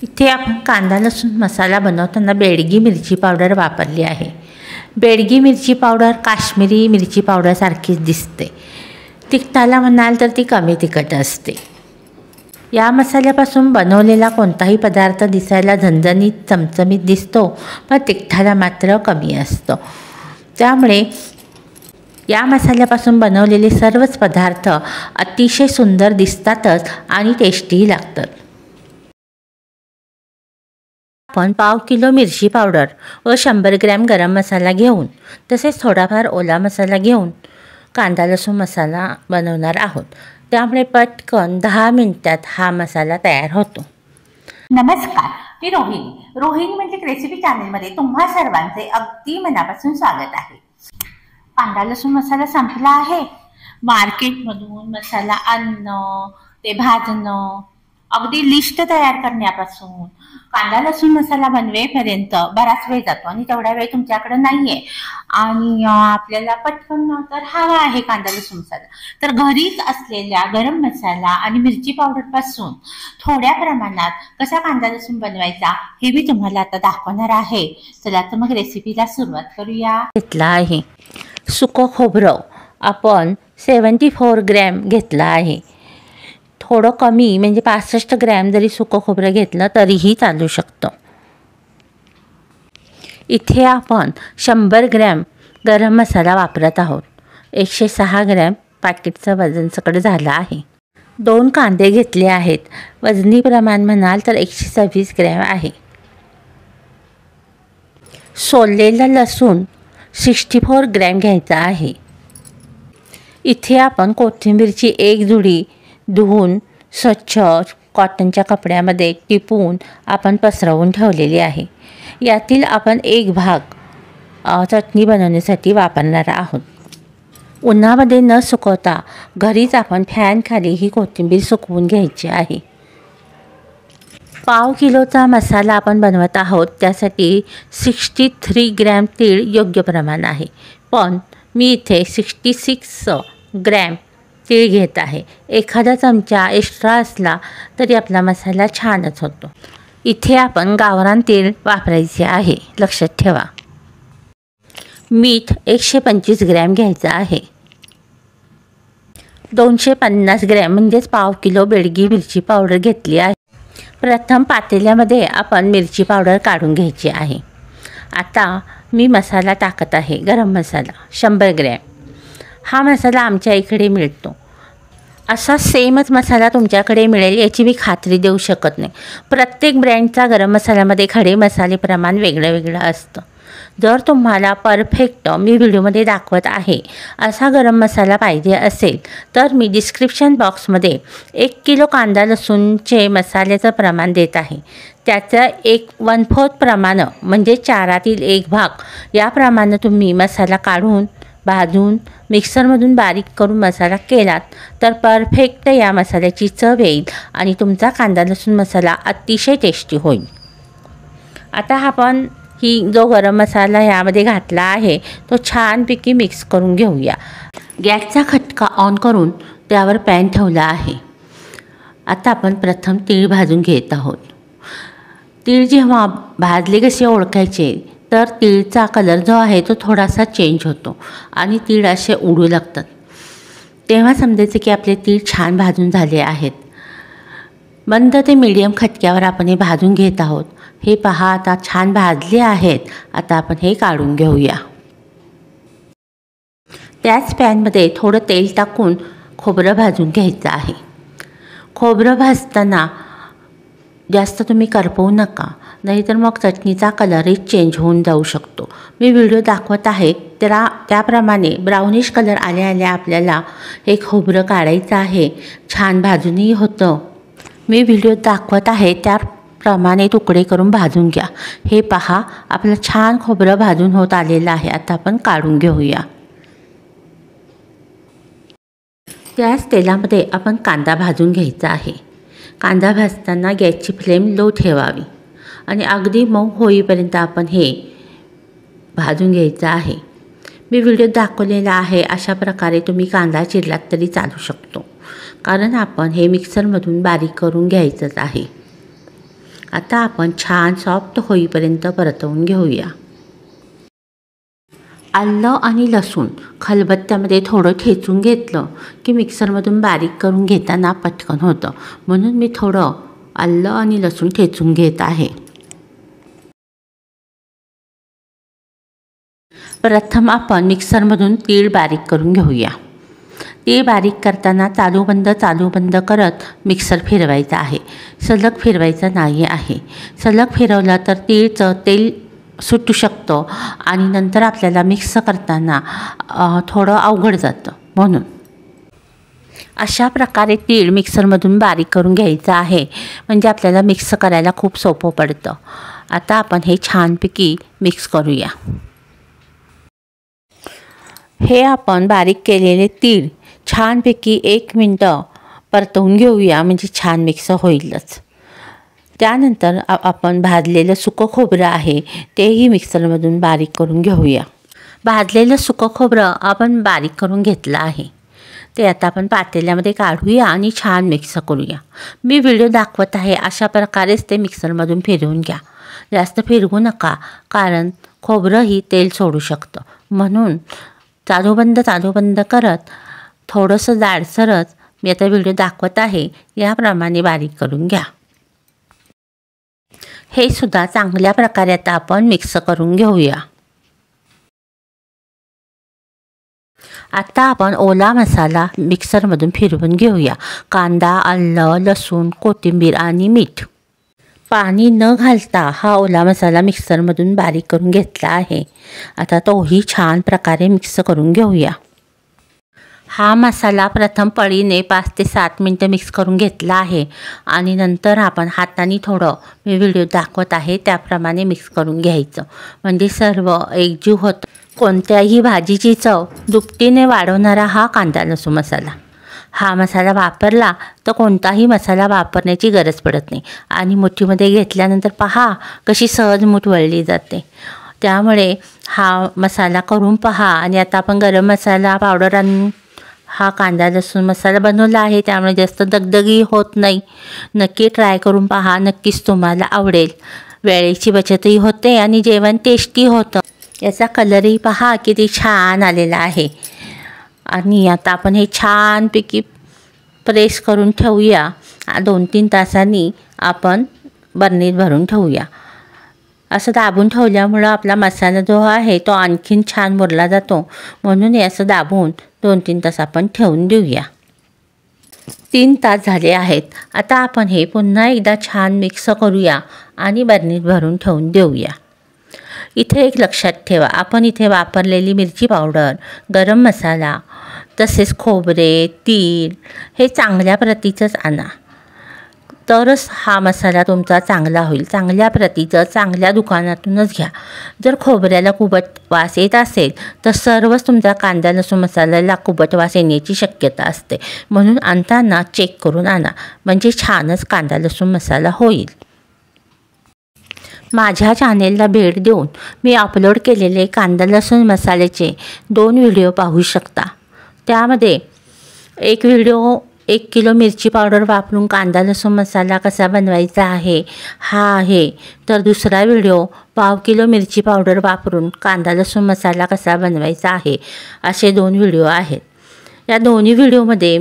इथे आपण कांदा लसूण मसाला बनवताना बेडगी मिरची पावडर वापरली आहे। बेडगी मिरची पावडर काश्मीरी मिरची पावडरसारखीच दिसते। तिखटाला म्हणाल तर ती कमी तिखट असते। या मसाल्यापासून बनवलेला कोणताही पदार्थ दिसायला झणझणीत चमचमीत दिसतो, पण तिखटाला मात्र कमी असतो। त्यामुळे या मसाल्यापासून बनवलेले सर्वच पदार्थ अतिशय सुंदर दिसतातच आणि टेस्टीही लागतात। आपण पाव किलो मिरची पावडर व 100 ग्रॅम गरम मसाला घेऊन तसेच थोडाफार ओला मसाला घेऊन कांदा लसूण मसाला बनवणार आहोत। त्यामुळे पटकन 10 मिनिटात हा मसाला तयार होतो। नमस्कार, मी रोहिणी म्हणजे रेसिपी चॅनलमध्ये तुम्हा सर्वांचे अगदी मनापासून स्वागत आहे। कांदा लसूण मसाला संपला आहे। मार्केटमधून मसाला आणणं, ते भाजणं, अगदी लिस्ट तयार करण्यापासून कांदा लसूण मसाला बनवेपर्यंत बराच वेळ जातो आणि तेवढा वेळ तुमच्याकडे नाहीये आणि आपल्याला पटकन तर हवा आहे कांदा लसूण मसाला। तर घरीच असलेल्या गरम मसाला आणि मिरची पावडर पासून थोड्या प्रमाणात कसा कांदा लसूण बनवायचा हे मी तुम्हाला आता दाखवणार आहे। चला तर मग रेसिपीला सुरुवात करूया। घेतला आहे सुकं खोबरं आपण 74 ग्रॅम घेतला आहे। थोडं कमी म्हणजे 65 ग्रॅम जरी सुकं खोबरं घेतलं तरीही चालू शकतं। इथे आपण 100 ग्रॅम गरम मसाला वापरत आहोत। 106 ग्रॅम पॅकेटचं वजन सकट झालं आहे। 2 कांदे घेतले आहेत। वजनी प्रमाण म्हणाल तर 126 ग्रॅम आहे। सोललेला लसूण 64 ग्रॅम घ्यायचा आहे। इथे आपण कोथिंबीरची एक जुडी धुवून स्वच्छ कॉटनच्या कपड्यामध्ये टिपून आपण पसरवून ठेवलेली आहे। यातील आपण एक भाग चटणी बनवण्यासाठी वापरणार आहोत। उन्हामध्ये न सुकवता घरीच आपण फॅन खाली ही कोथिंबीर सुकवून घ्यायची आहे। पाव किलोचा मसाला आपण बनवत आहोत, त्यासाठी 63 ग्रॅम तीळ योग्य प्रमाण आहे, पण मी इथे 66 ग्रॅम तीळ घेत आहे। एखादा चमचा एक्स्ट्रा असला तरी आपला मसाला छानच होतो। इथे आपण गावरान तीळ वापरायचे आहे, लक्षात ठेवा। मीठ 125 ग्रॅम घ्यायचं आहे। 250 ग्रॅम म्हणजेच पाव किलो बेडगी मिरची पावडर घेतली आहे। प्रथम पातेल्यामध्ये आपण मिरची पावडर काढून घ्यायची आहे। आता मी मसाला टाकत आहे। गरम मसाला 100 ग्रॅम। हा मसाला आमच्या इकडे मिळतो। असा सेमच मसाला तुमच्याकडे मिळेल याची मी खात्री देऊ शकत नाही। प्रत्येक ब्रँडचा गरम मसाल्यामध्ये खडे मसाले प्रमाण वेगळं वेगळं असतं। जर तुम्हाला परफेक्ट मी व्हिडिओमध्ये दाखवत आहे असा गरम मसाला पाहिजे असेल तर मी डिस्क्रिप्शन बॉक्समध्ये 1 किलो कांदा लसूणचे मसाल्याचं प्रमाण देत आहे। त्याचं 1/4 प्रमाण म्हणजे 4तील 1 भाग याप्रमाणे तुम्ही मसाला काढून भाजून मिक्सरमधून बारीक करून मसाला केलात तर परफेक्ट या मसाल्याची चव येईल आणि तुमचा कांदा लसूण मसाला अतिशय टेस्टी होईल। आता आपण जो गरम मसाला यामध्ये घातला आहे तो छानपैकी मिक्स करून घेऊया। गॅसचा खटका ऑन करून त्यावर पॅन ठेवला आहे। आता आपण प्रथम तीळ भाजून घेत आहोत। तीळ जेव्हा भाजले कसे ओळखायचे तर तीळचा कलर जो आहे तो थोडासा चेंज होतो आणि तीळ असे उडू लागतात, तेव्हा समजायचं की आपले तीळ छान भाजून झाले आहेत। मंद ते मीडियम खटक्यावर आपण हे भाजून घेत आहोत। हे पहा, आता छान भाजले आहेत। आता आपण हे काढून घेऊया। त्याच पॅनमध्ये थोडं तेल टाकून खोबरं भाजून घ्यायचं आहे। खोबरं भाजताना जास्त तुम्ही करपवू नका, नाहीतर मग चटणीचा कलरही चेंज होऊन जाऊ शकतो। मी व्हिडिओ दाखवत आहे त्याप्रमाणे ब्राउनिश कलर आल्या आपल्याला हे खोबरं काढायचं आहे। छान भाजूनही होतं। मी व्हिडिओ दाखवत आहे त्याप्रमाणे तुकडे करून भाजून घ्या। हे पहा, आपलं छान खोबरं भाजून होत आलेलं आहे। आता आपण काढून घेऊया। त्याच तेलामध्ये आपण कांदा भाजून घ्यायचा आहे। कांदा भाजताना गॅसची फ्लेम लो ठेवावी आणि अगदी मऊ होईपर्यंत आपण हे भाजून घ्यायचं आहे। मी व्हिडिओ दाखवलेला आहे अशा प्रकारे तुम्ही कांदा चिरलात तरी चालू शकतो, कारण आपण हे मिक्सरमधून बारीक करून घ्यायचंच आहे। आता आपण छान सॉफ्ट होईपर्यंत परतवून घेऊया। आलं आणि लसूण खलबत्त्यामध्ये थोडं ठेचून घेतलं की मिक्सरमधून बारीक करून घेताना पटकन होतं, म्हणून मी थोडं आलं आणि लसूण ठेचून घेत आहे। प्रथम आपण मिक्सरमधून तीळ बारीक करून घेऊया। तीळ बारीक करताना चालू बंद करत मिक्सर फिरवायचा आहे, सलग फिरवायचं नाही आहे। सलग फिरवलं तर तीळचं तेल सुटू शकतो आणि नंतर आपल्याला मिक्स करताना थोडं अवघड जातं, म्हणून अशा प्रकारे तीळ मिक्सरमधून बारीक करून घ्यायचं आहे, म्हणजे आपल्याला मिक्स करायला खूप सोपं पडतं। आता आपण हे छानपैकी मिक्स करूया। हे आपण बारीक केलेले तीळ छानपैकी 1 मिनटं परतवून घेऊया, म्हणजे छान मिक्स होईलच। त्यानंतर आपण भाजलेलं सुकं खोबरं आहे तेही मिक्सरमधून बारीक करून घेऊया। भाजलेलं सुकं खोबरं आपण बारीक करून घेतलं आहे, ते आता आपण पातेल्यामध्ये काढूया आणि छान मिक्स करूया। मी व्हिडिओ दाखवत आहे अशा प्रकारेच ते मिक्सरमधून फिरवून घ्या, जास्त फिरवू नका, कारण खोबरंही तेल सोडू शकतं, म्हणून चालू बंद करत थोडंसं जाडसरच मी आता व्हिडिओ दाखवत आहे याप्रमाणे बारीक करून घ्या। हे सुद्धा चांगल्या प्रकारे आता आपण मिक्स करून घेऊया। आता आपण ओला मसाला मिक्सरमधून फिरवून घेऊया। कांदा, आलं, लसूण, कोथिंबीर आणि मीठ, पाणी न घालता हा ओला मसाला मिक्सरमधून बारीक करून घेतला आहे। आता तोही छान प्रकारे मिक्स करून घेऊया। हा मसाला प्रथम पळीने 5 ते 7 मिनटं मिक्स करून घेतला आहे आणि नंतर आपण हाताने थोडं, मी व्हिडिओ दाखवत आहे त्याप्रमाणे मिक्स करून घ्यायचं, म्हणजे सर्व एकजीव होतं। कोणत्याही भाजीची चव दुपटीने वाढवणारा हा कांदा लसूण मसाला, हा मसाला वापरला तर कोणताही मसाला वापरण्याची गरज पडत नाही आणि मुठीमध्ये घेतल्यानंतर पहा कशी सहज मूठ वळली जाते। त्यामुळे हा मसाला करून पहा। आणि आता आपण गरम मसाला पावडर आणून हा कांदा लसूण मसाला बनवला आहे, त्यामुळे जास्त दगदगी होत नाही। नक्की ट्राय करून पहा, नक्कीच तुम्हाला आवडेल। वेळेची बचतही होते आणि जेवण टेस्टी होतं। याचा कलरही पहा किती छान आलेला आहे। आणि आता आपण हे छानपैकी प्रेस करून ठेवूया। 2-3 तासांनी आपण बरणीत भरून ठेवूया। असं दाबून ठेवल्यामुळं आपला मसाला जो आहे तो आणखीन छान मुरला जातो, म्हणून असं दाबून 2-3 तास आपण ठेवून देऊया। 3 तास झाले आहेत। आता आपण हे पुन्हा एकदा छान मिक्स करूया आणि बरणीत भरून ठेवून देऊया। इथे एक लक्षात ठेवा, आपण इथे वापरलेली मिरची पावडर, गरम मसाला, तसेच खोबरे, तीळ हे चांगल्या प्रतीचंच आणा, तरच हा मसाला तुमचा चांगला होईल। चांगल्या प्रतीचं चांगल्या दुकानातूनच घ्या। जर खोबऱ्याला कुबट वास येत असेल तर सर्वच तुमचा कांदा लसूण मसाल्याला कुबट वास येण्याची शक्यता असते, म्हणून आणताना चेक करून आणा, म्हणजे छानच कांदा लसूण मसाला होईल। माझ्या चॅनेलला भेट देऊन मी अपलोड केलेले कांदा लसूण मसाल्याचे 2 व्हिडिओ पाहू शकता। त्यामध्ये एक व्हिडिओ 1 किलो मिरची पावडर वापरून कांदा लसूण मसाला कसा बनवायचा आहे हा आहे, तर दुसरा व्हिडिओ 1/2 किलो मिरची पावडर वापरून कांदा लसूण मसाला कसा बनवायचा आहे, असे 2 व्हिडिओ आहेत। या दोन्ही व्हिडिओमध्ये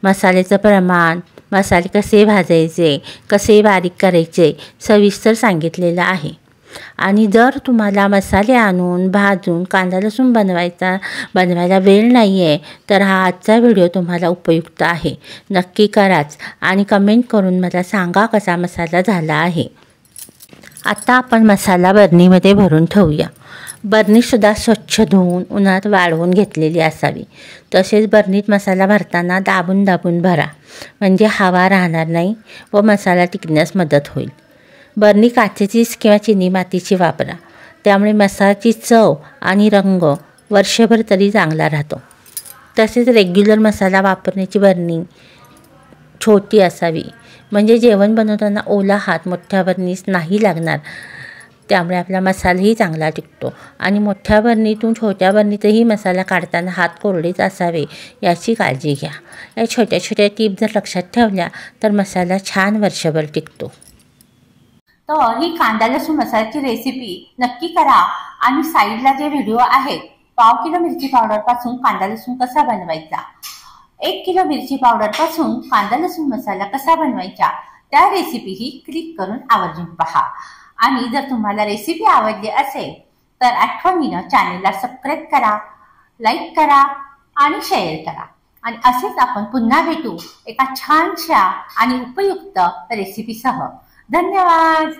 मसाल्याचं प्रमाण, मसाले कसे भाजायचे, कसे बारीक करायचे सविस्तर सांगितलेलं आहे। आणि जर तुम्हाला मसाले आणून भाजून कांदा लसूण बनवायला वेळ नाही आहे तर हा आजचा व्हिडिओ तुम्हाला उपयुक्त आहे। नक्की कराच आणि कमेंट करून मला सांगा कसा मसाला झाला आहे। आता आपण मसाला बरणीमध्ये भरून ठेवूया। बरणीसुद्धा स्वच्छ धुवून उन्हात वाळवून घेतलेली असावी। तसेच बरणीत मसाला भरताना दाबून दाबून भरा, म्हणजे हवा राहणार नाही व मसाला टिकण्यास मदत होईल। बरणी काचेचीच किंवा चिनी मातीची वापरा, त्यामुळे मसाल्याची चव आणि रंग वर्षभर तरी चांगला राहतो। तसेच रेग्युलर मसाला वापरण्याची बरणी छोटी असावी, म्हणजे जेवण बनवताना ओला हात मोठ्या बरणीस नाही लागणार, त्यामुळे आपला मसालाही चांगला टिकतो। आणि मोठ्या बरणीतून छोट्या बरणीतही मसाला काढताना हात कोरडेच असावे याची काळजी घ्या। या छोट्या छोट्या टिप जर लक्षात ठेवल्या तर मसाला छान वर्षभर टिकतो। तर ही कांदा लसूण मसाल्याची रेसिपी नक्की करा आणि साईडला जे व्हिडिओ आहेत, पाव किलो मिरची पावडर पासून कांदा लसूण कसा बनवायचा, 1 किलो मिरची पावडर पासून कांदा लसूण मसाला कसा बनवायचा, त्या रेसिपीही क्लिक करून आवर्जून पहा. आणि जर तुम्हाला रेसिपी आवडली असेल तर आठवणीनं चॅनलला सबस्क्राईब करा, लाईक करा आणि शेअर करा. आणि असेच आपण पुन्हा भेटू एका छानशा आणि उपयुक्त रेसिपीसह. धन्यवाद.